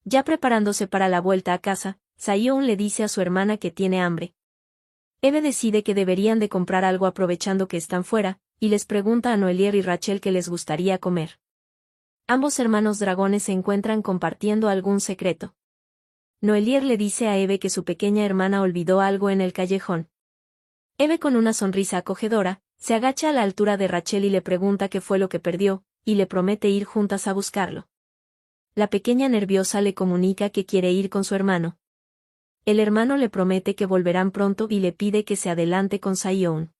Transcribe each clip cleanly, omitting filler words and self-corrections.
Ya preparándose para la vuelta a casa, Sayon le dice a su hermana que tiene hambre. Eve decide que deberían de comprar algo aprovechando que están fuera, y les pregunta a Noelier y Rachel qué les gustaría comer. Ambos hermanos dragones se encuentran compartiendo algún secreto. Noelier le dice a Eve que su pequeña hermana olvidó algo en el callejón. Eve, con una sonrisa acogedora, se agacha a la altura de Rachel y le pregunta qué fue lo que perdió, y le promete ir juntas a buscarlo. La pequeña nerviosa le comunica que quiere ir con su hermano. El hermano le promete que volverán pronto y le pide que se adelante con Sayon.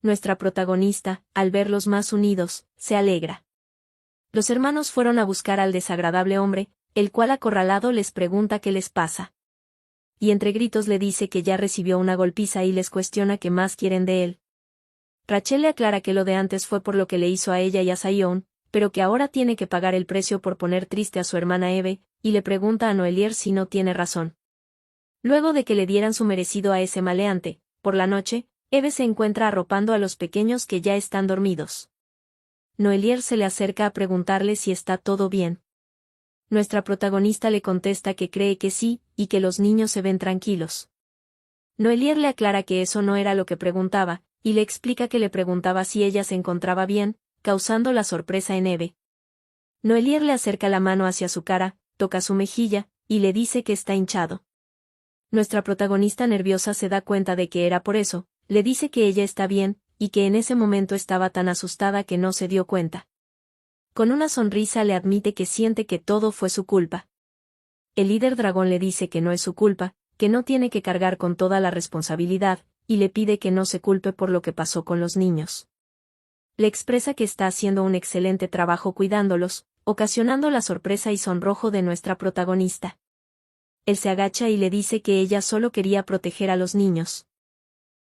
Nuestra protagonista, al verlos más unidos, se alegra. Los hermanos fueron a buscar al desagradable hombre, el cual acorralado les pregunta qué les pasa. Y entre gritos le dice que ya recibió una golpiza y les cuestiona qué más quieren de él. Rachel le aclara que lo de antes fue por lo que le hizo a ella y a Sayon, pero que ahora tiene que pagar el precio por poner triste a su hermana Eve, y le pregunta a Noelier si no tiene razón. Luego de que le dieran su merecido a ese maleante, por la noche, Eve se encuentra arropando a los pequeños que ya están dormidos. Noelier se le acerca a preguntarle si está todo bien. Nuestra protagonista le contesta que cree que sí, y que los niños se ven tranquilos. Noelier le aclara que eso no era lo que preguntaba, y le explica que le preguntaba si ella se encontraba bien, causando la sorpresa en Eve. Noelier le acerca la mano hacia su cara, toca su mejilla, y le dice que está hinchado. Nuestra protagonista nerviosa se da cuenta de que era por eso, le dice que ella está bien, y que en ese momento estaba tan asustada que no se dio cuenta. Con una sonrisa le admite que siente que todo fue su culpa. El líder dragón le dice que no es su culpa, que no tiene que cargar con toda la responsabilidad, y le pide que no se culpe por lo que pasó con los niños. Le expresa que está haciendo un excelente trabajo cuidándolos, ocasionando la sorpresa y sonrojo de nuestra protagonista. Él se agacha y le dice que ella solo quería proteger a los niños.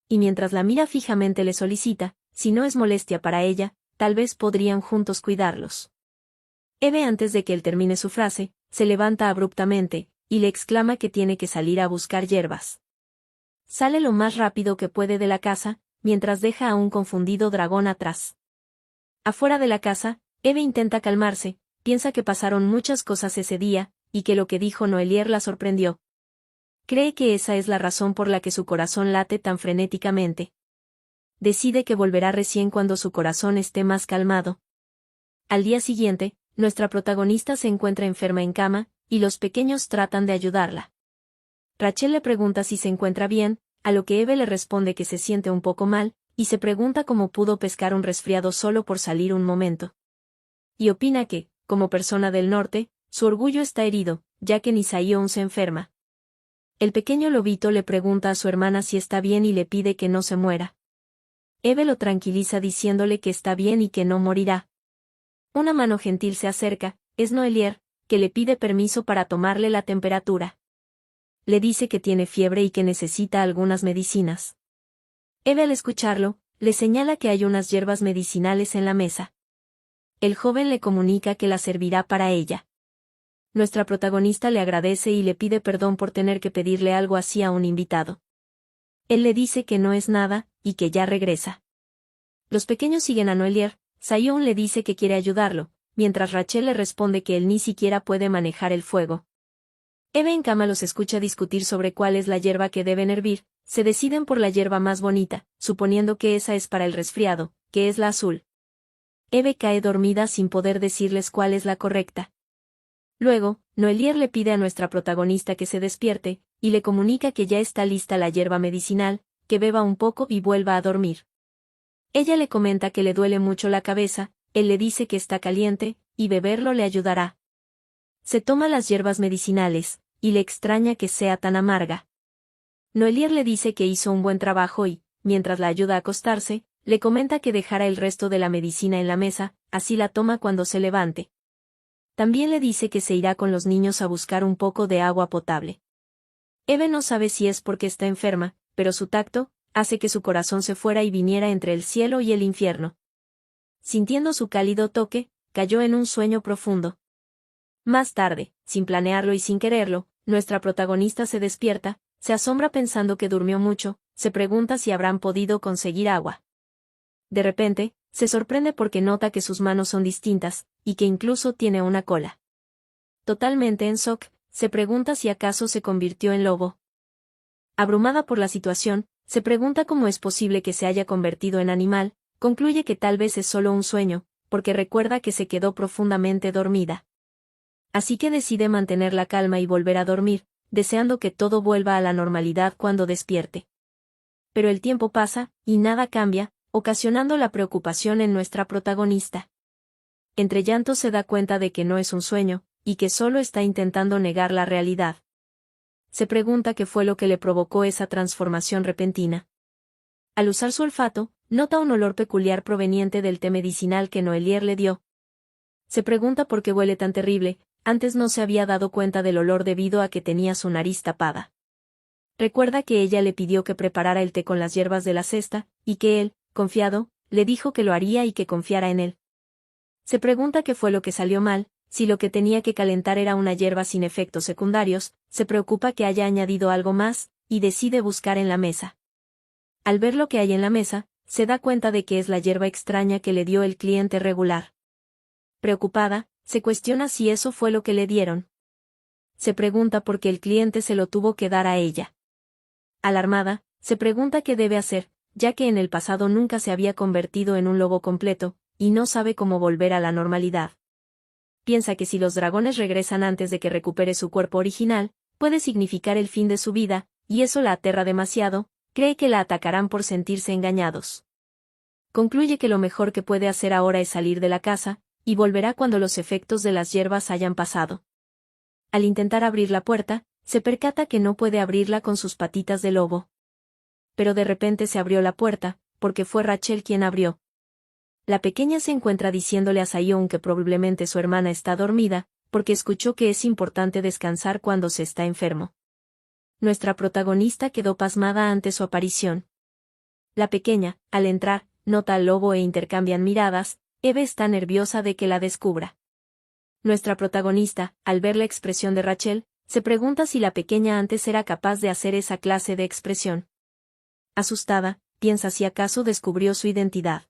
Y mientras la mira fijamente le solicita, si no es molestia para ella, tal vez podrían juntos cuidarlos. Eve, antes de que él termine su frase, se levanta abruptamente, y le exclama que tiene que salir a buscar hierbas. Sale lo más rápido que puede de la casa, mientras deja a un confundido dragón atrás. Afuera de la casa, Eve intenta calmarse, piensa que pasaron muchas cosas ese día, y que lo que dijo Noelier la sorprendió. Cree que esa es la razón por la que su corazón late tan frenéticamente. Decide que volverá recién cuando su corazón esté más calmado. Al día siguiente, nuestra protagonista se encuentra enferma en cama, y los pequeños tratan de ayudarla. Rachel le pregunta si se encuentra bien, a lo que Eve le responde que se siente un poco mal, y se pregunta cómo pudo pescar un resfriado solo por salir un momento. Y opina que, como persona del norte, su orgullo está herido, ya que ni Sayon se enferma. El pequeño lobito le pregunta a su hermana si está bien y le pide que no se muera. Eve lo tranquiliza diciéndole que está bien y que no morirá. Una mano gentil se acerca, es Noelier, que le pide permiso para tomarle la temperatura. Le dice que tiene fiebre y que necesita algunas medicinas. Eve, al escucharlo, le señala que hay unas hierbas medicinales en la mesa. El joven le comunica que las servirá para ella. Nuestra protagonista le agradece y le pide perdón por tener que pedirle algo así a un invitado. Él le dice que no es nada, y que ya regresa. Los pequeños siguen a Noelier. Sayon le dice que quiere ayudarlo, mientras Rachel le responde que él ni siquiera puede manejar el fuego. Eve en cama los escucha discutir sobre cuál es la hierba que deben hervir. Se deciden por la hierba más bonita, suponiendo que esa es para el resfriado, que es la azul. Eve cae dormida sin poder decirles cuál es la correcta. Luego, Noelier le pide a nuestra protagonista que se despierte, y le comunica que ya está lista la hierba medicinal, que beba un poco y vuelva a dormir. Ella le comenta que le duele mucho la cabeza, él le dice que está caliente, y beberlo le ayudará. Se toma las hierbas medicinales, y le extraña que sea tan amarga. Noelier le dice que hizo un buen trabajo y, mientras la ayuda a acostarse, le comenta que dejará el resto de la medicina en la mesa, así la toma cuando se levante. También le dice que se irá con los niños a buscar un poco de agua potable. Eve no sabe si es porque está enferma, pero su tacto hace que su corazón se fuera y viniera entre el cielo y el infierno. Sintiendo su cálido toque, cayó en un sueño profundo. Más tarde, sin planearlo y sin quererlo, nuestra protagonista se despierta, se asombra pensando que durmió mucho, se pregunta si habrán podido conseguir agua. De repente, se sorprende porque nota que sus manos son distintas, y que incluso tiene una cola. totalmente en shock, se pregunta si acaso se convirtió en lobo. Abrumada por la situación, se pregunta cómo es posible que se haya convertido en animal, concluye que tal vez es solo un sueño, porque recuerda que se quedó profundamente dormida. Así que decide mantener la calma y volver a dormir, deseando que todo vuelva a la normalidad cuando despierte. Pero el tiempo pasa, y nada cambia, ocasionando la preocupación en nuestra protagonista. Entre llantos se da cuenta de que no es un sueño, y que solo está intentando negar la realidad. Se pregunta qué fue lo que le provocó esa transformación repentina. Al usar su olfato, nota un olor peculiar proveniente del té medicinal que Noelier le dio. Se pregunta por qué huele tan terrible, antes no se había dado cuenta del olor debido a que tenía su nariz tapada. Recuerda que ella le pidió que preparara el té con las hierbas de la cesta, y que él, confiado, le dijo que lo haría y que confiara en él. Se pregunta qué fue lo que salió mal, si lo que tenía que calentar era una hierba sin efectos secundarios, se preocupa que haya añadido algo más, y decide buscar en la mesa. Al ver lo que hay en la mesa, se da cuenta de que es la hierba extraña que le dio el cliente regular. Preocupada, se cuestiona si eso fue lo que le dieron. Se pregunta por qué el cliente se lo tuvo que dar a ella. Alarmada, se pregunta qué debe hacer, ya que en el pasado nunca se había convertido en un lobo completo, y no sabe cómo volver a la normalidad. Piensa que si los dragones regresan antes de que recupere su cuerpo original, puede significar el fin de su vida, y eso la aterra demasiado, cree que la atacarán por sentirse engañados. Concluye que lo mejor que puede hacer ahora es salir de la casa, y volverá cuando los efectos de las hierbas hayan pasado. Al intentar abrir la puerta, se percata que no puede abrirla con sus patitas de lobo. Pero de repente se abrió la puerta, porque fue Rachel quien abrió. La pequeña se encuentra diciéndole a Sayon que probablemente su hermana está dormida, porque escuchó que es importante descansar cuando se está enfermo. Nuestra protagonista quedó pasmada ante su aparición. La pequeña, al entrar, nota al lobo e intercambian miradas. Eve está nerviosa de que la descubra. Nuestra protagonista, al ver la expresión de Rachel, se pregunta si la pequeña antes era capaz de hacer esa clase de expresión. Asustada, piensa si acaso descubrió su identidad.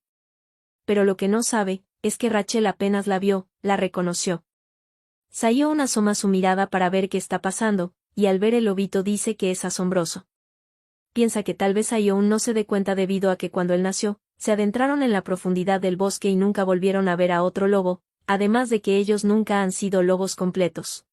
Pero lo que no sabe, es que Rachel apenas la vio, la reconoció. Sayon asoma su mirada para ver qué está pasando, y al ver el lobito dice que es asombroso. Piensa que tal vez Sayon no se dé cuenta debido a que cuando él nació, se adentraron en la profundidad del bosque y nunca volvieron a ver a otro lobo, además de que ellos nunca han sido lobos completos.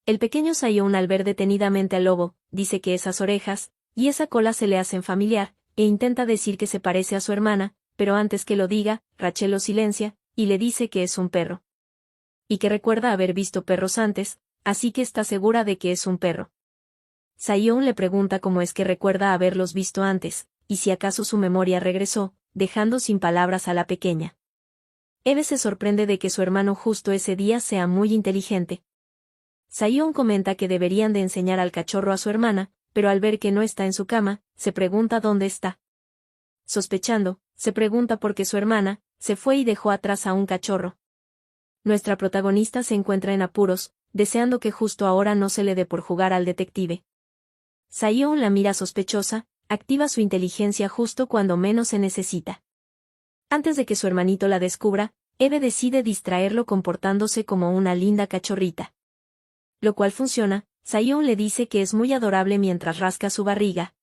El pequeño Sayon al ver detenidamente al lobo, dice que esas orejas, y esa cola se le hacen familiar, e intenta decir que se parece a su hermana, pero antes que lo diga, Rachel lo silencia, y le dice que es un perro. Y que recuerda haber visto perros antes, así que está segura de que es un perro. Sayon le pregunta cómo es que recuerda haberlos visto antes, y si acaso su memoria regresó, dejando sin palabras a la pequeña. Eve se sorprende de que su hermano justo ese día sea muy inteligente. Sayon comenta que deberían de enseñar al cachorro a su hermana, pero al ver que no está en su cama, se pregunta dónde está. Sospechando, se pregunta por qué su hermana se fue y dejó atrás a un cachorro. Nuestra protagonista se encuentra en apuros, deseando que justo ahora no se le dé por jugar al detective. Sayon la mira sospechosa, activa su inteligencia justo cuando menos se necesita. Antes de que su hermanito la descubra, Eve decide distraerlo comportándose como una linda cachorrita. Lo cual funciona, Sayon le dice que es muy adorable mientras rasca su barriga.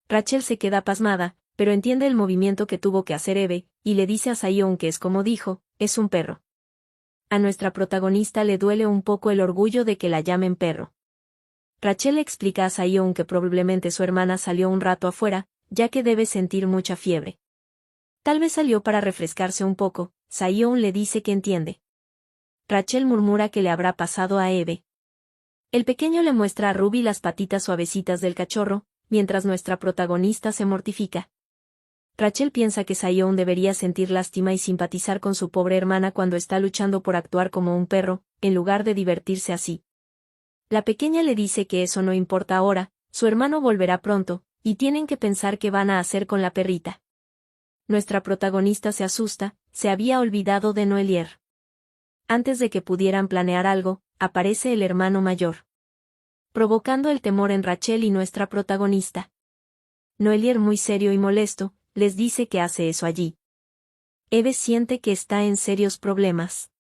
Rachel se queda pasmada, pero entiende el movimiento que tuvo que hacer Eve, y le dice a Sayon que es como dijo, es un perro. A nuestra protagonista le duele un poco el orgullo de que la llamen perro. Rachel le explica a Sayon que probablemente su hermana salió un rato afuera, ya que debe sentir mucha fiebre. Tal vez salió para refrescarse un poco, Sayon le dice que entiende. Rachel murmura que le habrá pasado a Eve. El pequeño le muestra a Ruby las patitas suavecitas del cachorro, mientras nuestra protagonista se mortifica. Rachel piensa que Sayon debería sentir lástima y simpatizar con su pobre hermana cuando está luchando por actuar como un perro, en lugar de divertirse así. La pequeña le dice que eso no importa ahora, su hermano volverá pronto, y tienen que pensar qué van a hacer con la perrita. Nuestra protagonista se asusta, se había olvidado de Noelier. Antes de que pudieran planear algo, aparece el hermano mayor, provocando el temor en Rachel y nuestra protagonista. Noelier, muy serio y molesto, les dice que hace eso allí. Eve siente que está en serios problemas.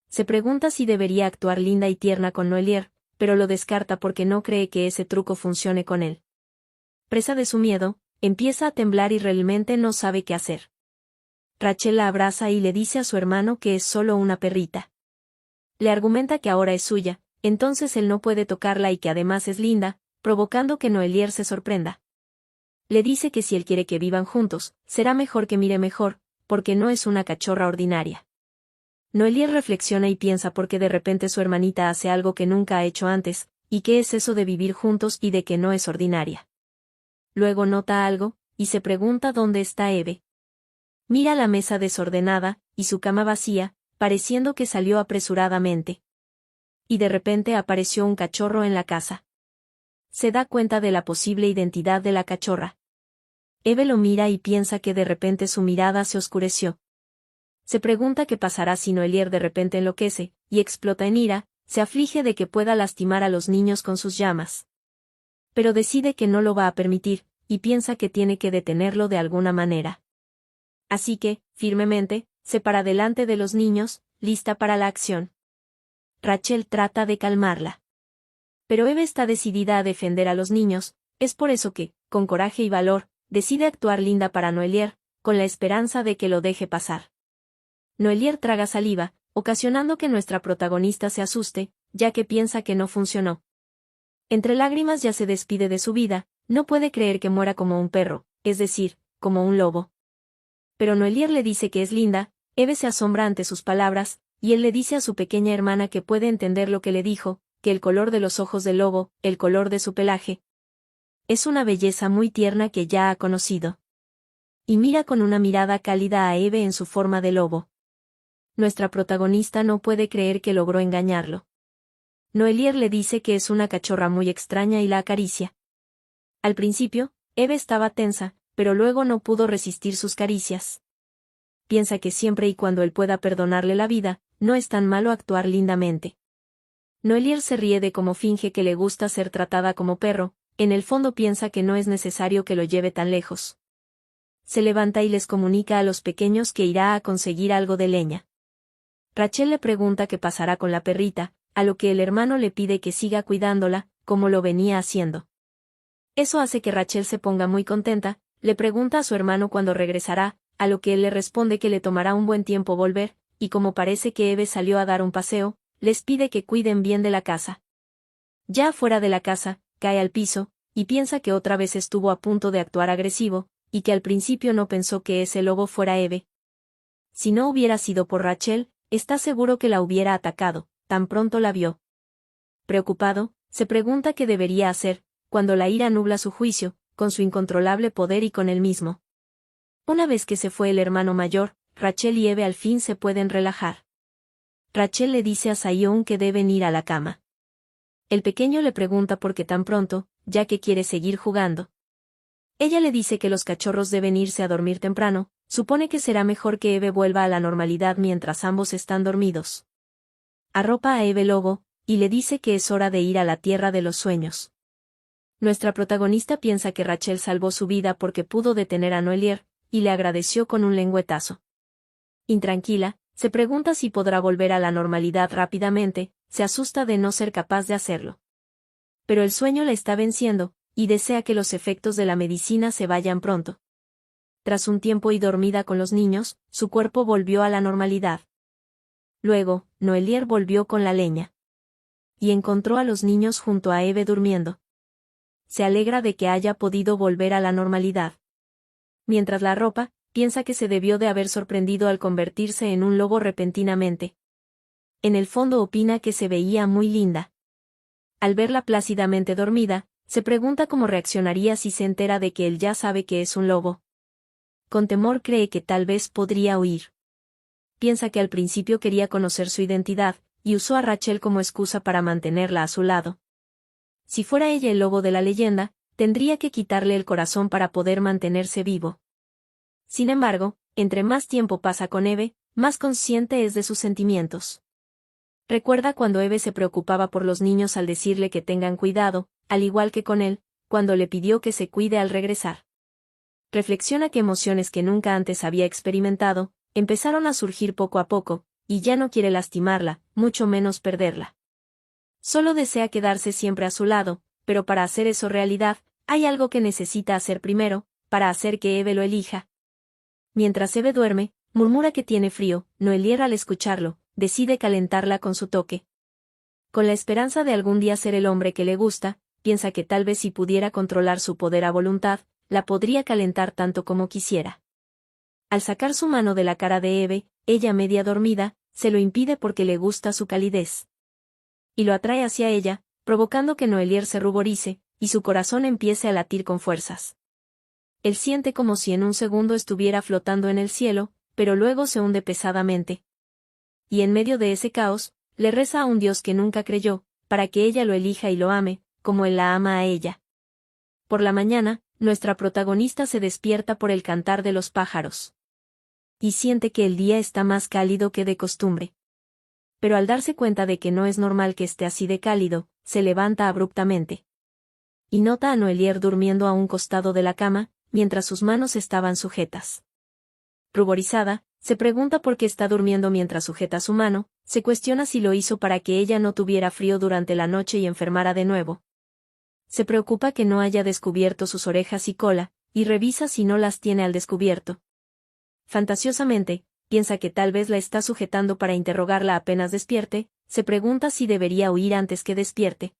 se pregunta si debería actuar linda y tierna con Noelier, pero lo descarta porque no cree que ese truco funcione con él. Presa de su miedo, empieza a temblar y realmente no sabe qué hacer. Rachel la abraza y le dice a su hermano que es solo una perrita. Le argumenta que ahora es suya, entonces él no puede tocarla y que además es linda, provocando que Noelier se sorprenda. Le dice que si él quiere que vivan juntos, será mejor que mire mejor, porque no es una cachorra ordinaria. Noelier reflexiona y piensa por qué de repente su hermanita hace algo que nunca ha hecho antes, y qué es eso de vivir juntos y de que no es ordinaria. Luego nota algo, y se pregunta dónde está Eve. Mira la mesa desordenada, y su cama vacía, pareciendo que salió apresuradamente. Y de repente apareció un cachorro en la casa. Se da cuenta de la posible identidad de la cachorra. Eve lo mira y piensa que de repente su mirada se oscureció. Se pregunta qué pasará si Noelier de repente enloquece, y explota en ira, se aflige de que pueda lastimar a los niños con sus llamas. Pero decide que no lo va a permitir, y piensa que tiene que detenerlo de alguna manera. Así que, firmemente, se para delante de los niños, lista para la acción. Rachel trata de calmarla. Pero Eve está decidida a defender a los niños, es por eso que, con coraje y valor, decide actuar linda para Noelier, con la esperanza de que lo deje pasar. Noelier traga saliva, ocasionando que nuestra protagonista se asuste, ya que piensa que no funcionó. Entre lágrimas ya se despide de su vida, no puede creer que muera como un perro, es decir, como un lobo. Pero Noelier le dice que es linda, Eve se asombra ante sus palabras, y él le dice a su pequeña hermana que puede entender lo que le dijo, que el color de los ojos del lobo, el color de su pelaje, es una belleza muy tierna que ya ha conocido. Y mira con una mirada cálida a Eve en su forma de lobo. Nuestra protagonista no puede creer que logró engañarlo. Noelier le dice que es una cachorra muy extraña y la acaricia. Al principio, Eve estaba tensa, pero luego no pudo resistir sus caricias. Piensa que siempre y cuando él pueda perdonarle la vida, no es tan malo actuar lindamente. Noelier se ríe de cómo finge que le gusta ser tratada como perro, en el fondo piensa que no es necesario que lo lleve tan lejos. Se levanta y les comunica a los pequeños que irá a conseguir algo de leña. Rachel le pregunta qué pasará con la perrita, a lo que el hermano le pide que siga cuidándola, como lo venía haciendo. Eso hace que Rachel se ponga muy contenta, le pregunta a su hermano cuándo regresará, a lo que él le responde que le tomará un buen tiempo volver, y como parece que Eve salió a dar un paseo, les pide que cuiden bien de la casa. Ya fuera de la casa, cae al piso, y piensa que otra vez estuvo a punto de actuar agresivo, y que al principio no pensó que ese lobo fuera Eve. Si no hubiera sido por Rachel, está seguro que la hubiera atacado, tan pronto la vio. Preocupado, se pregunta qué debería hacer, cuando la ira nubla su juicio, con su incontrolable poder y con él mismo. Una vez que se fue el hermano mayor, Rachel y Eve al fin se pueden relajar. Rachel le dice a Sion que deben ir a la cama. El pequeño le pregunta por qué tan pronto, ya que quiere seguir jugando. Ella le dice que los cachorros deben irse a dormir temprano, supone que será mejor que Eve vuelva a la normalidad mientras ambos están dormidos. Arropa a Eve Lobo, y le dice que es hora de ir a la tierra de los sueños. Nuestra protagonista piensa que Rachel salvó su vida porque pudo detener a Noelier, y le agradeció con un lengüetazo. Intranquila, se pregunta si podrá volver a la normalidad rápidamente, se asusta de no ser capaz de hacerlo. Pero el sueño la está venciendo, y desea que los efectos de la medicina se vayan pronto. Tras un tiempo y dormida con los niños, su cuerpo volvió a la normalidad. Luego, Noelier volvió con la leña. Y encontró a los niños junto a Eve durmiendo. Se alegra de que haya podido volver a la normalidad. Mientras la ropa, piensa que se debió de haber sorprendido al convertirse en un lobo repentinamente. En el fondo opina que se veía muy linda. Al verla plácidamente dormida, se pregunta cómo reaccionaría si se entera de que él ya sabe que es un lobo. Con temor cree que tal vez podría huir. Piensa que al principio quería conocer su identidad, y usó a Rachel como excusa para mantenerla a su lado. Si fuera ella el lobo de la leyenda, tendría que quitarle el corazón para poder mantenerse vivo. Sin embargo, entre más tiempo pasa con Eve, más consciente es de sus sentimientos. Recuerda cuando Eve se preocupaba por los niños al decirle que tengan cuidado, al igual que con él, cuando le pidió que se cuide al regresar. Reflexiona que emociones que nunca antes había experimentado, empezaron a surgir poco a poco, y ya no quiere lastimarla, mucho menos perderla. Solo desea quedarse siempre a su lado, pero para hacer eso realidad, hay algo que necesita hacer primero, para hacer que Eve lo elija. Mientras Eve duerme, murmura que tiene frío. Noelier, al escucharlo, decide calentarla con su toque. Con la esperanza de algún día ser el hombre que le gusta, piensa que tal vez si pudiera controlar su poder a voluntad, la podría calentar tanto como quisiera. Al sacar su mano de la cara de Eve, ella media dormida, se lo impide porque le gusta su calidez. Y lo atrae hacia ella, provocando que Noelier se ruborice, y su corazón empiece a latir con fuerzas. Él siente como si en un segundo estuviera flotando en el cielo, pero luego se hunde pesadamente. Y en medio de ese caos, le reza a un Dios que nunca creyó, para que ella lo elija y lo ame, como él la ama a ella. Por la mañana, nuestra protagonista se despierta por el cantar de los pájaros. Y siente que el día está más cálido que de costumbre. Pero al darse cuenta de que no es normal que esté así de cálido, se levanta abruptamente. Y nota a Noelier durmiendo a un costado de la cama, mientras sus manos estaban sujetas. Ruborizada, se pregunta por qué está durmiendo mientras sujeta su mano, se cuestiona si lo hizo para que ella no tuviera frío durante la noche y enfermara de nuevo. Se preocupa que no haya descubierto sus orejas y cola, y revisa si no las tiene al descubierto. Fantasiosamente, piensa que tal vez la está sujetando para interrogarla apenas despierte, se pregunta si debería huir antes que despierte.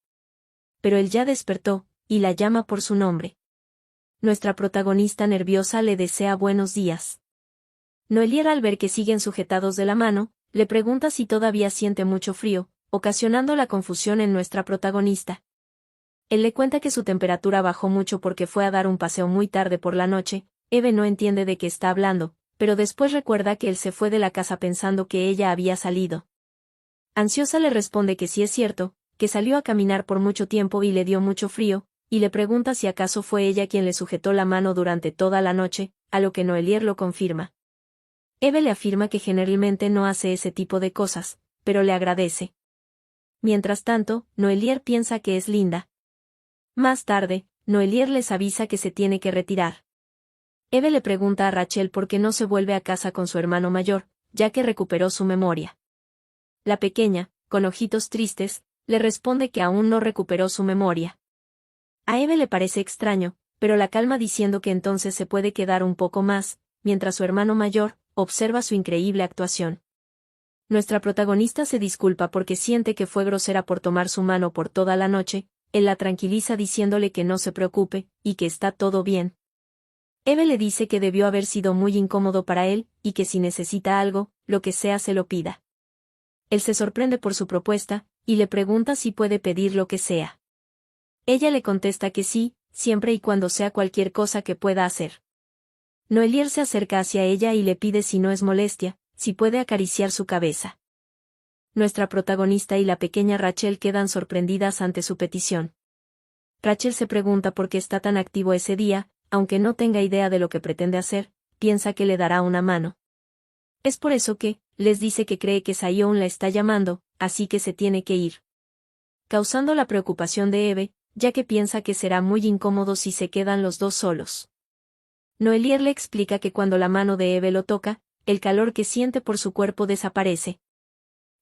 Pero él ya despertó, y la llama por su nombre. Nuestra protagonista nerviosa le desea buenos días. Noelier, al ver que siguen sujetados de la mano, le pregunta si todavía siente mucho frío, ocasionando la confusión en nuestra protagonista. Él le cuenta que su temperatura bajó mucho porque fue a dar un paseo muy tarde por la noche. Eve no entiende de qué está hablando, pero después recuerda que él se fue de la casa pensando que ella había salido. Ansiosa le responde que sí es cierto, que salió a caminar por mucho tiempo y le dio mucho frío, y le pregunta si acaso fue ella quien le sujetó la mano durante toda la noche, a lo que Noelier lo confirma. Eve le afirma que generalmente no hace ese tipo de cosas, pero le agradece. Mientras tanto, Noelier piensa que es linda. Más tarde, Noelier les avisa que se tiene que retirar. Eve le pregunta a Rachel por qué no se vuelve a casa con su hermano mayor, ya que recuperó su memoria. La pequeña, con ojitos tristes, le responde que aún no recuperó su memoria. A Eve le parece extraño, pero la calma diciendo que entonces se puede quedar un poco más, mientras su hermano mayor observa su increíble actuación. Nuestra protagonista se disculpa porque siente que fue grosera por tomar su mano por toda la noche. Él la tranquiliza diciéndole que no se preocupe, y que está todo bien. Eve le dice que debió haber sido muy incómodo para él, y que si necesita algo, lo que sea se lo pida. Él se sorprende por su propuesta, y le pregunta si puede pedir lo que sea. Ella le contesta que sí, siempre y cuando sea cualquier cosa que pueda hacer. Noelier se acerca hacia ella y le pide si no es molestia, si puede acariciar su cabeza. Nuestra protagonista y la pequeña Rachel quedan sorprendidas ante su petición. Rachel se pregunta por qué está tan activo ese día, aunque no tenga idea de lo que pretende hacer, piensa que le dará una mano. Es por eso que, les dice que cree que Sion la está llamando, así que se tiene que ir. Causando la preocupación de Eve, ya que piensa que será muy incómodo si se quedan los dos solos. Noelier le explica que cuando la mano de Eve lo toca, el calor que siente por su cuerpo desaparece.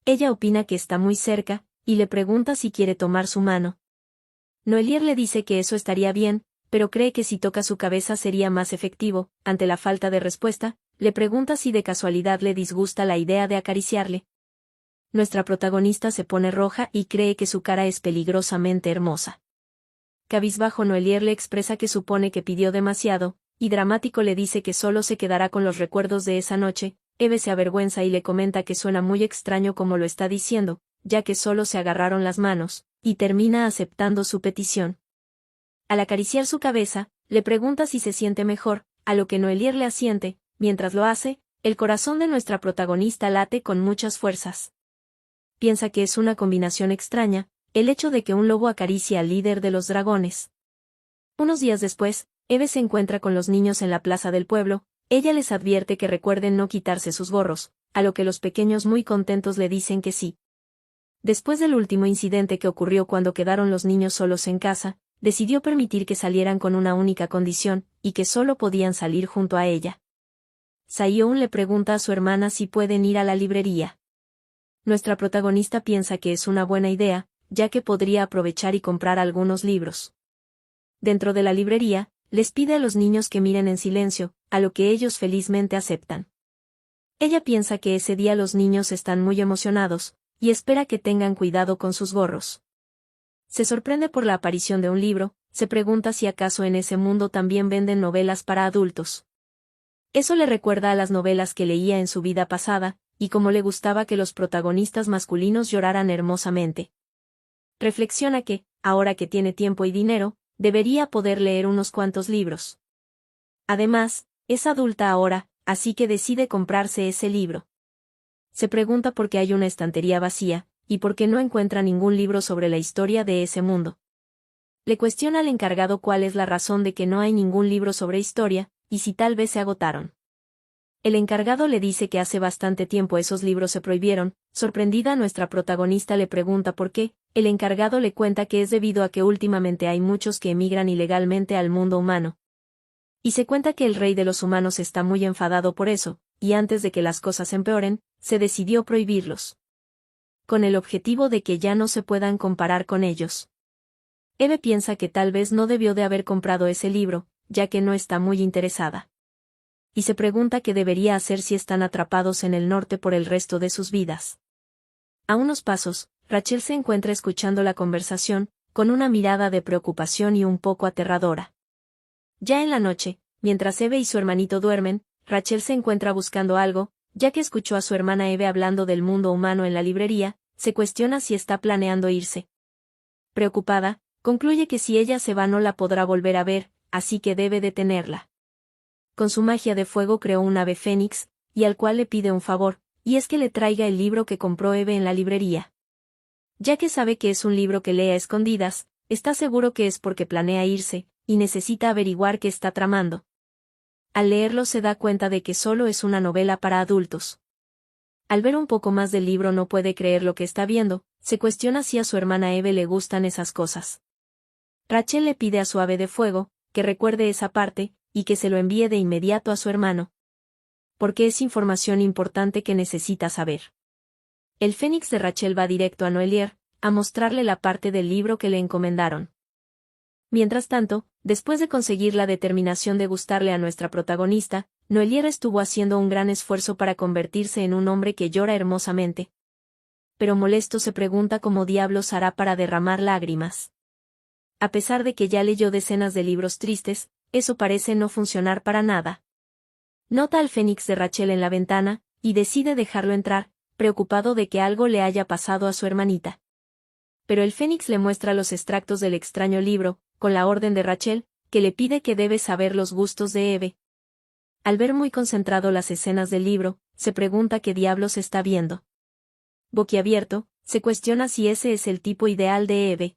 Ella opina que está muy cerca, y le pregunta si quiere tomar su mano. Noelier le dice que eso estaría bien, pero cree que si toca su cabeza sería más efectivo. Ante la falta de respuesta, le pregunta si de casualidad le disgusta la idea de acariciarle. Nuestra protagonista se pone roja y cree que su cara es peligrosamente hermosa. Cabizbajo, Noelier le expresa que supone que pidió demasiado, y dramático le dice que solo se quedará con los recuerdos de esa noche. Eve se avergüenza y le comenta que suena muy extraño como lo está diciendo, ya que solo se agarraron las manos, y termina aceptando su petición. Al acariciar su cabeza, le pregunta si se siente mejor, a lo que Noelier le asiente. Mientras lo hace, el corazón de nuestra protagonista late con muchas fuerzas. Piensa que es una combinación extraña, el hecho de que un lobo acaricie al líder de los dragones. Unos días después, Eve se encuentra con los niños en la plaza del pueblo. Ella les advierte que recuerden no quitarse sus gorros, a lo que los pequeños muy contentos le dicen que sí. Después del último incidente que ocurrió cuando quedaron los niños solos en casa, decidió permitir que salieran con una única condición, y que solo podían salir junto a ella. Sion le pregunta a su hermana si pueden ir a la librería. Nuestra protagonista piensa que es una buena idea, ya que podría aprovechar y comprar algunos libros. Dentro de la librería, les pide a los niños que miren en silencio, a lo que ellos felizmente aceptan. Ella piensa que ese día los niños están muy emocionados, y espera que tengan cuidado con sus gorros. Se sorprende por la aparición de un libro, se pregunta si acaso en ese mundo también venden novelas para adultos. Eso le recuerda a las novelas que leía en su vida pasada, y cómo le gustaba que los protagonistas masculinos lloraran hermosamente. Reflexiona que, ahora que tiene tiempo y dinero, debería poder leer unos cuantos libros. Además, es adulta ahora, así que decide comprarse ese libro. Se pregunta por qué hay una estantería vacía, y por qué no encuentra ningún libro sobre la historia de ese mundo. Le cuestiona al encargado cuál es la razón de que no hay ningún libro sobre historia, y si tal vez se agotaron. El encargado le dice que hace bastante tiempo esos libros se prohibieron. Sorprendida, nuestra protagonista le pregunta por qué. El encargado le cuenta que es debido a que últimamente hay muchos que emigran ilegalmente al mundo humano. Y se cuenta que el rey de los humanos está muy enfadado por eso, y antes de que las cosas empeoren, se decidió prohibirlos. Con el objetivo de que ya no se puedan comparar con ellos. Eve piensa que tal vez no debió de haber comprado ese libro, ya que no está muy interesada. Y se pregunta qué debería hacer si están atrapados en el norte por el resto de sus vidas. A unos pasos, Rachel se encuentra escuchando la conversación, con una mirada de preocupación y un poco aterradora. Ya en la noche, mientras Eve y su hermanito duermen, Rachel se encuentra buscando algo, ya que escuchó a su hermana Eve hablando del mundo humano en la librería, se cuestiona si está planeando irse. Preocupada, concluye que si ella se va no la podrá volver a ver, así que debe detenerla. Con su magia de fuego creó un ave fénix, y al cual le pide un favor, y es que le traiga el libro que compró Eve en la librería. Ya que sabe que es un libro que lee a escondidas, está seguro que es porque planea irse, y necesita averiguar qué está tramando. Al leerlo se da cuenta de que solo es una novela para adultos. Al ver un poco más del libro no puede creer lo que está viendo, se cuestiona si a su hermana Eve le gustan esas cosas. Rachel le pide a su ave de fuego, que recuerde esa parte, y que se lo envíe de inmediato a su hermano. Porque es información importante que necesita saber. El Fénix de Rachel va directo a Noelier, a mostrarle la parte del libro que le encomendaron. Mientras tanto, después de conseguir la determinación de gustarle a nuestra protagonista, Noelier estuvo haciendo un gran esfuerzo para convertirse en un hombre que llora hermosamente. Pero molesto se pregunta cómo diablos hará para derramar lágrimas. A pesar de que ya leyó decenas de libros tristes, eso parece no funcionar para nada. Nota al Fénix de Rachel en la ventana, y decide dejarlo entrar, preocupado de que algo le haya pasado a su hermanita. Pero el Fénix le muestra los extractos del extraño libro, con la orden de Rachel, que le pide que debe saber los gustos de Eve. Al ver muy concentrado las escenas del libro, se pregunta qué diablos está viendo. Boquiabierto, se cuestiona si ese es el tipo ideal de Eve.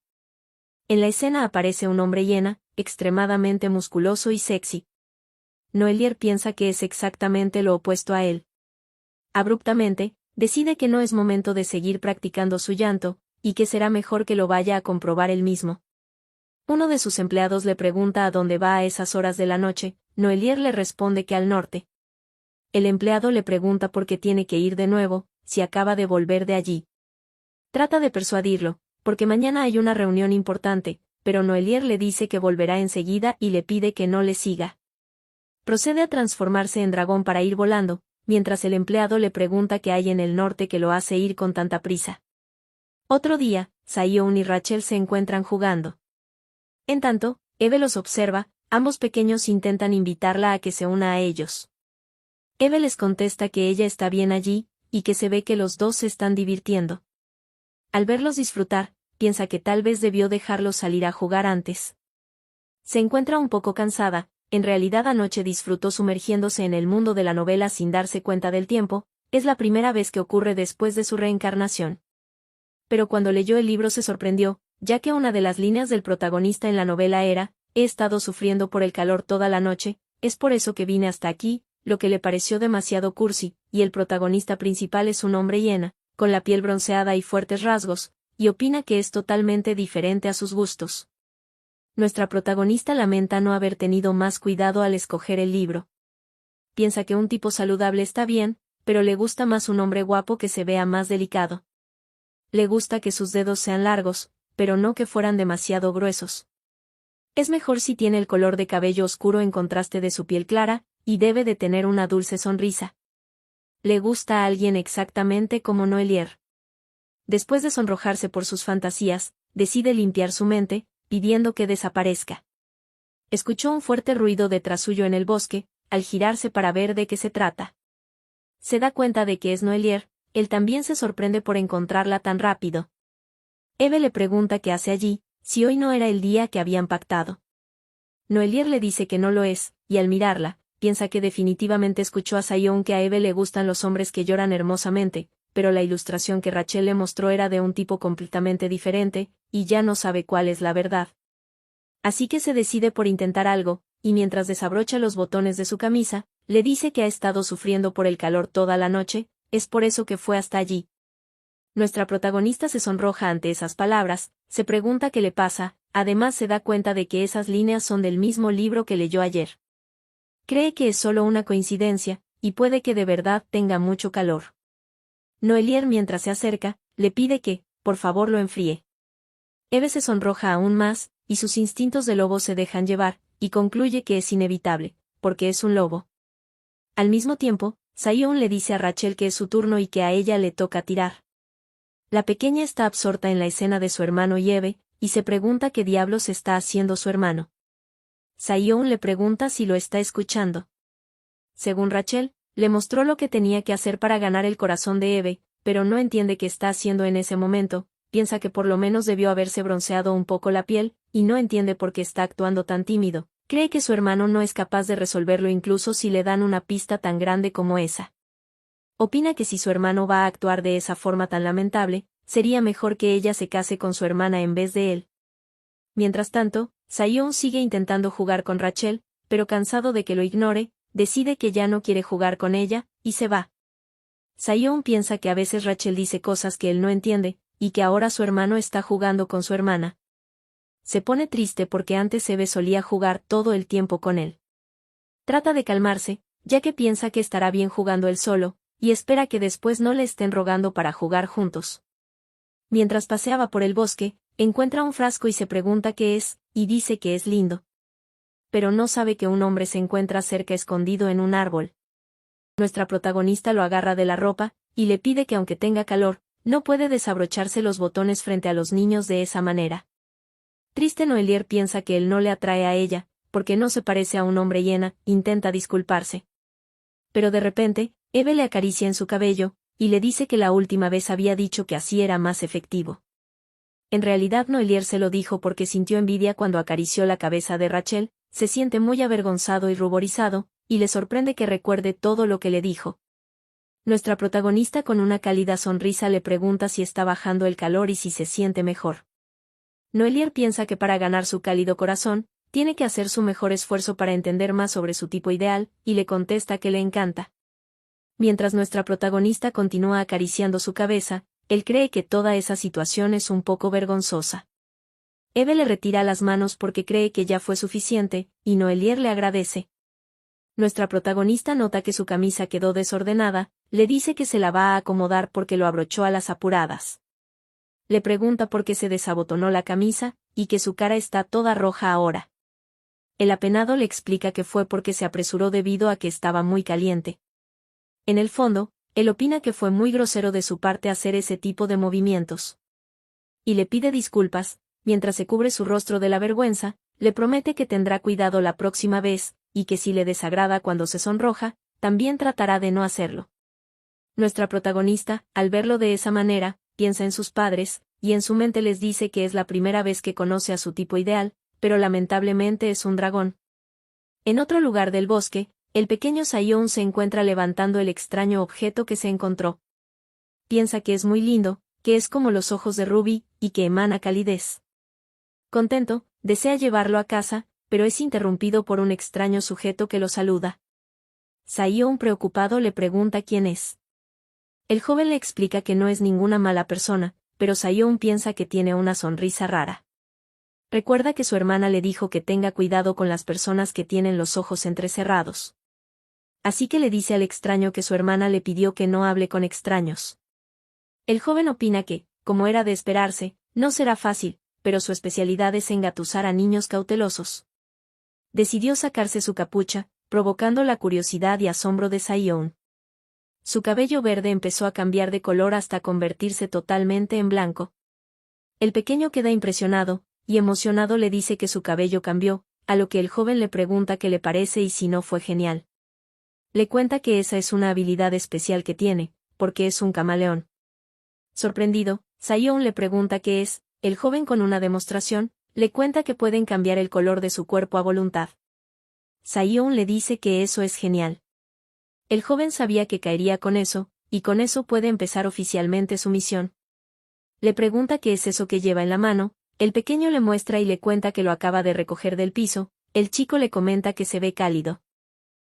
En la escena aparece un hombre hiena, extremadamente musculoso y sexy. Noelier piensa que es exactamente lo opuesto a él. Abruptamente, decide que no es momento de seguir practicando su llanto, y que será mejor que lo vaya a comprobar él mismo. Uno de sus empleados le pregunta a dónde va a esas horas de la noche, Noelier le responde que al norte. El empleado le pregunta por qué tiene que ir de nuevo, si acaba de volver de allí. Trata de persuadirlo, porque mañana hay una reunión importante, pero Noelier le dice que volverá enseguida y le pide que no le siga. Procede a transformarse en dragón para ir volando, mientras el empleado le pregunta qué hay en el norte que lo hace ir con tanta prisa. Otro día, Sion y Rachel se encuentran jugando. En tanto, Eve los observa, ambos pequeños intentan invitarla a que se una a ellos. Eve les contesta que ella está bien allí, y que se ve que los dos se están divirtiendo. Al verlos disfrutar, piensa que tal vez debió dejarlos salir a jugar antes. Se encuentra un poco cansada, en realidad anoche disfrutó sumergiéndose en el mundo de la novela sin darse cuenta del tiempo, es la primera vez que ocurre después de su reencarnación. Pero cuando leyó el libro se sorprendió, ya que una de las líneas del protagonista en la novela era, he estado sufriendo por el calor toda la noche, es por eso que vine hasta aquí, lo que le pareció demasiado cursi, y el protagonista principal es un hombre hiena, con la piel bronceada y fuertes rasgos, y opina que es totalmente diferente a sus gustos. Nuestra protagonista lamenta no haber tenido más cuidado al escoger el libro. Piensa que un tipo saludable está bien, pero le gusta más un hombre guapo que se vea más delicado. Le gusta que sus dedos sean largos, pero no que fueran demasiado gruesos. Es mejor si tiene el color de cabello oscuro en contraste de su piel clara, y debe de tener una dulce sonrisa. Le gusta a alguien exactamente como Noelier. Después de sonrojarse por sus fantasías, decide limpiar su mente, pidiendo que desaparezca. Escuchó un fuerte ruido detrás suyo en el bosque, al girarse para ver de qué se trata. Se da cuenta de que es Noelier, él también se sorprende por encontrarla tan rápido. Eve le pregunta qué hace allí, si hoy no era el día que habían pactado. Noelier le dice que no lo es, y al mirarla, piensa que definitivamente escuchó a Sion que a Eve le gustan los hombres que lloran hermosamente, pero la ilustración que Rachel le mostró era de un tipo completamente diferente, y ya no sabe cuál es la verdad. Así que se decide por intentar algo, y mientras desabrocha los botones de su camisa, le dice que ha estado sufriendo por el calor toda la noche, es por eso que fue hasta allí. Nuestra protagonista se sonroja ante esas palabras, se pregunta qué le pasa, además se da cuenta de que esas líneas son del mismo libro que leyó ayer. Cree que es solo una coincidencia, y puede que de verdad tenga mucho calor. Noelier, mientras se acerca, le pide que, por favor, lo enfríe. Eve se sonroja aún más, y sus instintos de lobo se dejan llevar, y concluye que es inevitable, porque es un lobo. Al mismo tiempo, Sion le dice a Rachel que es su turno y que a ella le toca tirar. La pequeña está absorta en la escena de su hermano y Eve, y se pregunta qué diablos está haciendo su hermano. Sion le pregunta si lo está escuchando. Según Rachel, le mostró lo que tenía que hacer para ganar el corazón de Eve, pero no entiende qué está haciendo en ese momento, piensa que por lo menos debió haberse bronceado un poco la piel, y no entiende por qué está actuando tan tímido. Cree que su hermano no es capaz de resolverlo incluso si le dan una pista tan grande como esa. Opina que si su hermano va a actuar de esa forma tan lamentable, sería mejor que ella se case con su hermana en vez de él. Mientras tanto, Sion sigue intentando jugar con Rachel, pero cansado de que lo ignore, decide que ya no quiere jugar con ella, y se va. Sion piensa que a veces Rachel dice cosas que él no entiende, y que ahora su hermano está jugando con su hermana. Se pone triste porque antes Eve solía jugar todo el tiempo con él. Trata de calmarse, ya que piensa que estará bien jugando él solo, y espera que después no le estén rogando para jugar juntos. Mientras paseaba por el bosque, encuentra un frasco y se pregunta qué es, y dice que es lindo. Pero no sabe que un hombre se encuentra cerca escondido en un árbol. Nuestra protagonista lo agarra de la ropa, y le pide que aunque tenga calor, no puede desabrocharse los botones frente a los niños de esa manera. Triste Noelier piensa que él no le atrae a ella, porque no se parece a un hombre hiena, intenta disculparse. Pero de repente, Eve le acaricia en su cabello, y le dice que la última vez había dicho que así era más efectivo. En realidad Noelier se lo dijo porque sintió envidia cuando acarició la cabeza de Rachel, se siente muy avergonzado y ruborizado, y le sorprende que recuerde todo lo que le dijo. Nuestra protagonista con una cálida sonrisa le pregunta si está bajando el calor y si se siente mejor. Noelier piensa que para ganar su cálido corazón, tiene que hacer su mejor esfuerzo para entender más sobre su tipo ideal, y le contesta que le encanta. Mientras nuestra protagonista continúa acariciando su cabeza, él cree que toda esa situación es un poco vergonzosa. Eve le retira las manos porque cree que ya fue suficiente, y Noelier le agradece. Nuestra protagonista nota que su camisa quedó desordenada, le dice que se la va a acomodar porque lo abrochó a las apuradas. Le pregunta por qué se desabotonó la camisa, y que su cara está toda roja ahora. El apenado le explica que fue porque se apresuró debido a que estaba muy caliente. En el fondo, él opina que fue muy grosero de su parte hacer ese tipo de movimientos. Y le pide disculpas, mientras se cubre su rostro de la vergüenza, le promete que tendrá cuidado la próxima vez, y que si le desagrada cuando se sonroja, también tratará de no hacerlo. Nuestra protagonista, al verlo de esa manera, piensa en sus padres, y en su mente les dice que es la primera vez que conoce a su tipo ideal, pero lamentablemente es un dragón. En otro lugar del bosque, el pequeño Sion se encuentra levantando el extraño objeto que se encontró. Piensa que es muy lindo, que es como los ojos de Ruby, y que emana calidez. Contento, desea llevarlo a casa, pero es interrumpido por un extraño sujeto que lo saluda. Sion preocupado le pregunta quién es. El joven le explica que no es ninguna mala persona, pero Sion piensa que tiene una sonrisa rara. Recuerda que su hermana le dijo que tenga cuidado con las personas que tienen los ojos entrecerrados. así que le dice al extraño que su hermana le pidió que no hable con extraños. El joven opina que, como era de esperarse, no será fácil, pero su especialidad es engatusar a niños cautelosos. Decidió sacarse su capucha, provocando la curiosidad y asombro de Saiyón. Su cabello verde empezó a cambiar de color hasta convertirse totalmente en blanco. El pequeño queda impresionado, y emocionado le dice que su cabello cambió, a lo que el joven le pregunta qué le parece y si no fue genial. Le cuenta que esa es una habilidad especial que tiene, porque es un camaleón. Sorprendido, Saiyón le pregunta qué es, el joven con una demostración, le cuenta que pueden cambiar el color de su cuerpo a voluntad. Saiyón le dice que eso es genial. El joven sabía que caería con eso, y con eso puede empezar oficialmente su misión. Le pregunta qué es eso que lleva en la mano, el pequeño le muestra y le cuenta que lo acaba de recoger del piso, el chico le comenta que se ve cálido.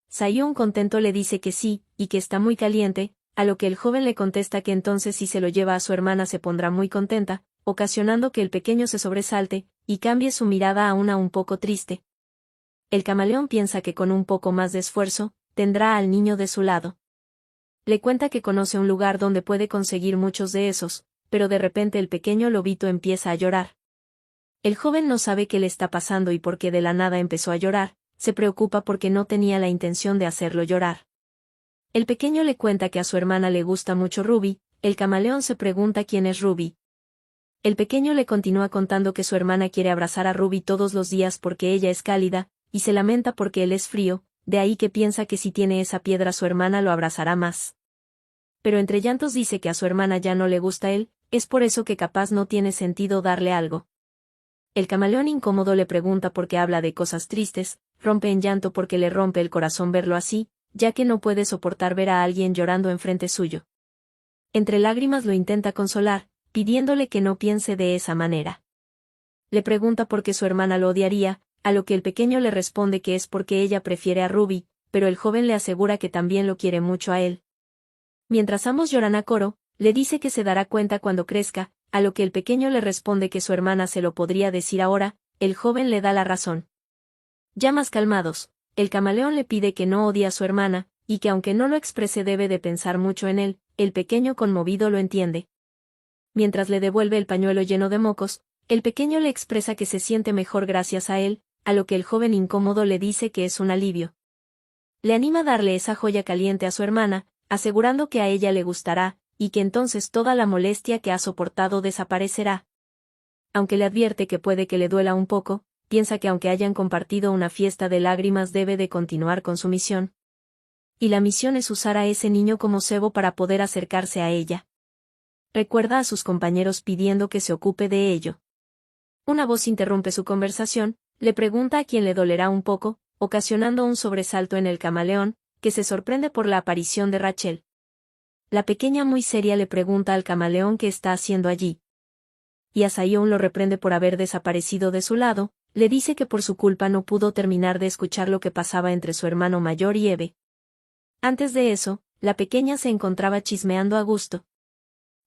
Saiyón contento le dice que sí, y que está muy caliente, a lo que el joven le contesta que entonces si se lo lleva a su hermana se pondrá muy contenta, ocasionando que el pequeño se sobresalte, y cambie su mirada a una un poco triste. El camaleón piensa que con un poco más de esfuerzo, tendrá al niño de su lado. Le cuenta que conoce un lugar donde puede conseguir muchos de esos, pero de repente el pequeño lobito empieza a llorar. El joven no sabe qué le está pasando y por qué de la nada empezó a llorar, se preocupa porque no tenía la intención de hacerlo llorar. El pequeño le cuenta que a su hermana le gusta mucho Ruby, el camaleón se pregunta quién es Ruby. El pequeño le continúa contando que su hermana quiere abrazar a Ruby todos los días porque ella es cálida, y se lamenta porque él es frío, de ahí que piensa que si tiene esa piedra su hermana lo abrazará más. Pero entre llantos dice que a su hermana ya no le gusta él, es por eso que capaz no tiene sentido darle algo. El camaleón incómodo le pregunta por qué habla de cosas tristes, rompe en llanto porque le rompe el corazón verlo así, ya que no puede soportar ver a alguien llorando enfrente suyo. Entre lágrimas lo intenta consolar, pidiéndole que no piense de esa manera. Le pregunta por qué su hermana lo odiaría, a lo que el pequeño le responde que es porque ella prefiere a Ruby, pero el joven le asegura que también lo quiere mucho a él. Mientras ambos lloran a coro, le dice que se dará cuenta cuando crezca, a lo que el pequeño le responde que su hermana se lo podría decir ahora, el joven le da la razón. Ya más calmados, el camaleón le pide que no odie a su hermana, y que aunque no lo exprese debe de pensar mucho en él, el pequeño conmovido lo entiende. Mientras le devuelve el pañuelo lleno de mocos, el pequeño le expresa que se siente mejor gracias a él, a lo que el joven incómodo le dice que es un alivio. Le anima a darle esa joya caliente a su hermana, asegurando que a ella le gustará, y que entonces toda la molestia que ha soportado desaparecerá. Aunque le advierte que puede que le duela un poco, piensa que aunque hayan compartido una fiesta de lágrimas debe de continuar con su misión. Y la misión es usar a ese niño como cebo para poder acercarse a ella. Recuerda a sus compañeros pidiendo que se ocupe de ello. Una voz interrumpe su conversación, le pregunta a quién le dolerá un poco, ocasionando un sobresalto en el camaleón, que se sorprende por la aparición de Rachel. La pequeña muy seria le pregunta al camaleón qué está haciendo allí. Y a Saiyón lo reprende por haber desaparecido de su lado, le dice que por su culpa no pudo terminar de escuchar lo que pasaba entre su hermano mayor y Eve. Antes de eso, la pequeña se encontraba chismeando a gusto.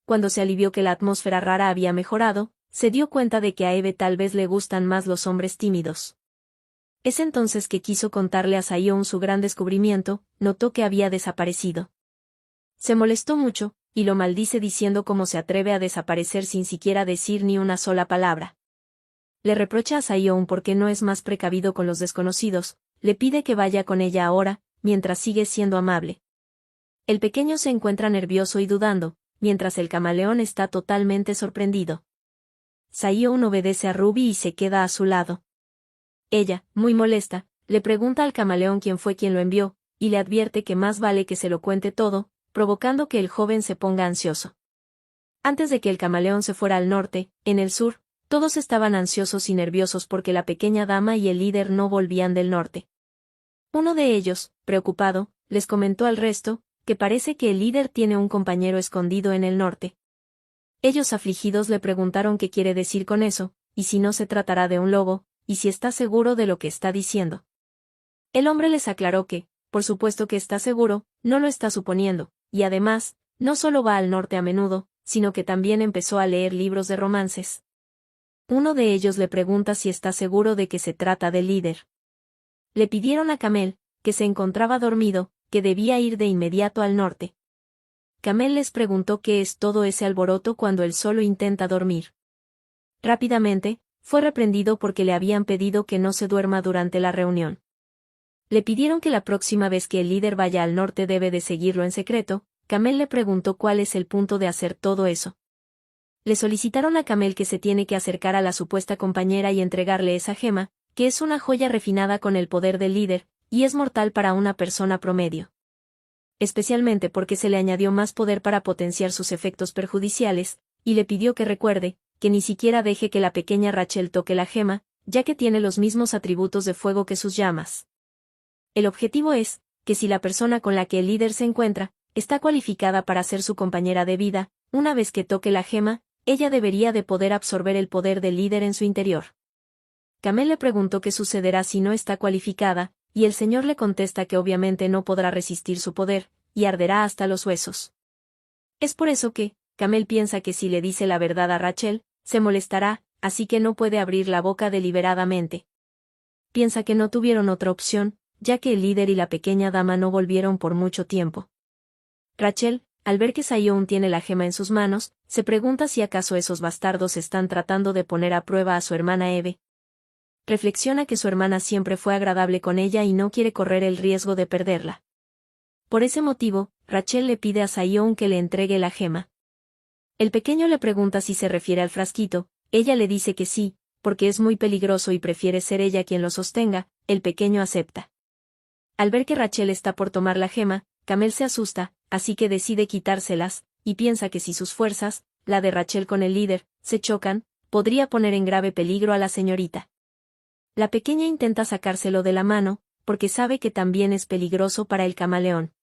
Cuando se alivió que la atmósfera rara había mejorado, se dio cuenta de que a Eve tal vez le gustan más los hombres tímidos. Es entonces que quiso contarle a Saiyón su gran descubrimiento, notó que había desaparecido. Se molestó mucho, y lo maldice diciendo cómo se atreve a desaparecer sin siquiera decir ni una sola palabra. Le reprocha a Saiyón porque no es más precavido con los desconocidos, le pide que vaya con ella ahora, mientras sigue siendo amable. El pequeño se encuentra nervioso y dudando, mientras el camaleón está totalmente sorprendido. Saiyón obedece a Ruby y se queda a su lado. Ella, muy molesta, le pregunta al camaleón quién fue quien lo envió, y le advierte que más vale que se lo cuente todo, provocando que el joven se ponga ansioso. Antes de que el camaleón se fuera al norte, en el sur, todos estaban ansiosos y nerviosos porque la pequeña dama y el líder no volvían del norte. Uno de ellos, preocupado, les comentó al resto, que parece que el líder tiene un compañero escondido en el norte. Ellos afligidos le preguntaron qué quiere decir con eso, y si no se tratará de un lobo, y si está seguro de lo que está diciendo. El hombre les aclaró que, por supuesto que está seguro, no lo está suponiendo, y además, no solo va al norte a menudo, sino que también empezó a leer libros de romances. Uno de ellos le pregunta si está seguro de que se trata del líder. Le pidieron a Camel, que se encontraba dormido, que debía ir de inmediato al norte. Camel les preguntó qué es todo ese alboroto cuando él solo intenta dormir. Rápidamente, fue reprendido porque le habían pedido que no se duerma durante la reunión. Le pidieron que la próxima vez que el líder vaya al norte debe de seguirlo en secreto. Camel le preguntó cuál es el punto de hacer todo eso. Le solicitaron a Camel que se tiene que acercar a la supuesta compañera y entregarle esa gema, que es una joya refinada con el poder del líder, y es mortal para una persona promedio. Especialmente porque se le añadió más poder para potenciar sus efectos perjudiciales, y le pidió que recuerde, que ni siquiera deje que la pequeña Rachel toque la gema, ya que tiene los mismos atributos de fuego que sus llamas. El objetivo es, que si la persona con la que el líder se encuentra, está cualificada para ser su compañera de vida, una vez que toque la gema, ella debería de poder absorber el poder del líder en su interior. Camel le preguntó qué sucederá si no está cualificada, y el señor le contesta que obviamente no podrá resistir su poder, y arderá hasta los huesos. Es por eso que, Camel piensa que si le dice la verdad a Rachel, se molestará, así que no puede abrir la boca deliberadamente. Piensa que no tuvieron otra opción, ya que el líder y la pequeña dama no volvieron por mucho tiempo. Rachel, al ver que Sion tiene la gema en sus manos, se pregunta si acaso esos bastardos están tratando de poner a prueba a su hermana Eve. Reflexiona que su hermana siempre fue agradable con ella y no quiere correr el riesgo de perderla. Por ese motivo, Rachel le pide a Sion que le entregue la gema. El pequeño le pregunta si se refiere al frasquito, ella le dice que sí, porque es muy peligroso y prefiere ser ella quien lo sostenga. El pequeño acepta. Al ver que Rachel está por tomar la gema, Camel se asusta, así que decide quitárselas, y piensa que si sus fuerzas, la de Rachel con el líder, se chocan, podría poner en grave peligro a la señorita. La pequeña intenta sacárselo de la mano, porque sabe que también es peligroso para el camaleón.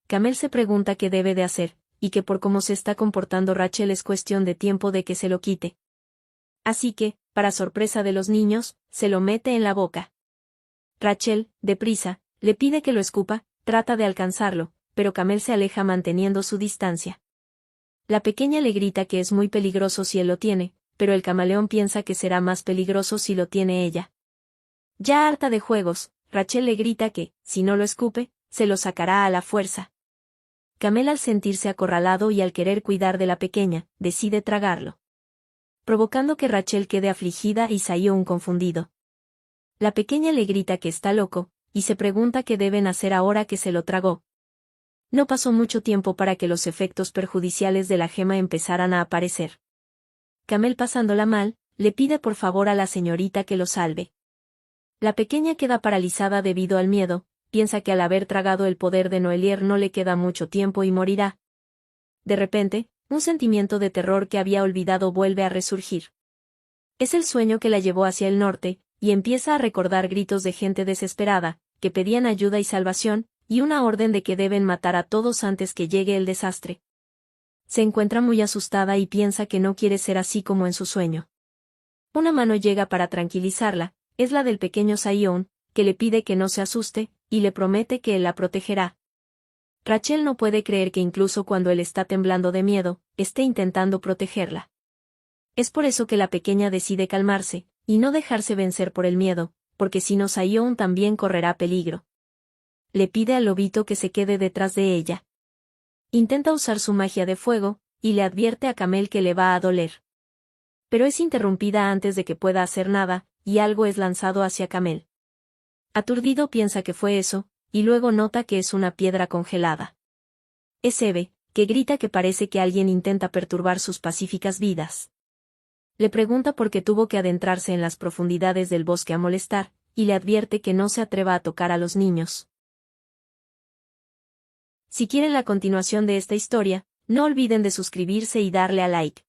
Camel se pregunta qué debe de hacer, y que por cómo se está comportando Rachel es cuestión de tiempo de que se lo quite. Así que, para sorpresa de los niños, se lo mete en la boca. Rachel, deprisa, le pide que lo escupa, trata de alcanzarlo, pero Camel se aleja manteniendo su distancia. La pequeña le grita que es muy peligroso si él lo tiene, pero el camaleón piensa que será más peligroso si lo tiene ella. Ya harta de juegos, Rachel le grita que, si no lo escupe, se lo sacará a la fuerza. Camel, al sentirse acorralado y al querer cuidar de la pequeña, decide tragarlo, provocando que Rachel quede afligida y Sion confundido. La pequeña le grita que está loco, y se pregunta qué deben hacer ahora que se lo tragó. No pasó mucho tiempo para que los efectos perjudiciales de la gema empezaran a aparecer. Camel, pasándola mal, le pide por favor a la señorita que lo salve. La pequeña queda paralizada debido al miedo, piensa que al haber tragado el poder de Noelier no le queda mucho tiempo y morirá. De repente, un sentimiento de terror que había olvidado vuelve a resurgir. Es el sueño que la llevó hacia el norte, y empieza a recordar gritos de gente desesperada, que pedían ayuda y salvación, y una orden de que deben matar a todos antes que llegue el desastre. Se encuentra muy asustada y piensa que no quiere ser así como en su sueño. Una mano llega para tranquilizarla, es la del pequeño Sion, que le pide que no se asuste, y le promete que él la protegerá. Rachel no puede creer que incluso cuando él está temblando de miedo, esté intentando protegerla. Es por eso que la pequeña decide calmarse, y no dejarse vencer por el miedo, porque si no Sion también correrá peligro. Le pide al lobito que se quede detrás de ella. Intenta usar su magia de fuego, y le advierte a Camel que le va a doler. Pero es interrumpida antes de que pueda hacer nada, y algo es lanzado hacia Camel. Aturdido piensa que fue eso, y luego nota que es una piedra congelada. Es Eve, que grita que parece que alguien intenta perturbar sus pacíficas vidas. Le pregunta por qué tuvo que adentrarse en las profundidades del bosque a molestar, y le advierte que no se atreva a tocar a los niños. Si quieren la continuación de esta historia, no olviden de suscribirse y darle a like.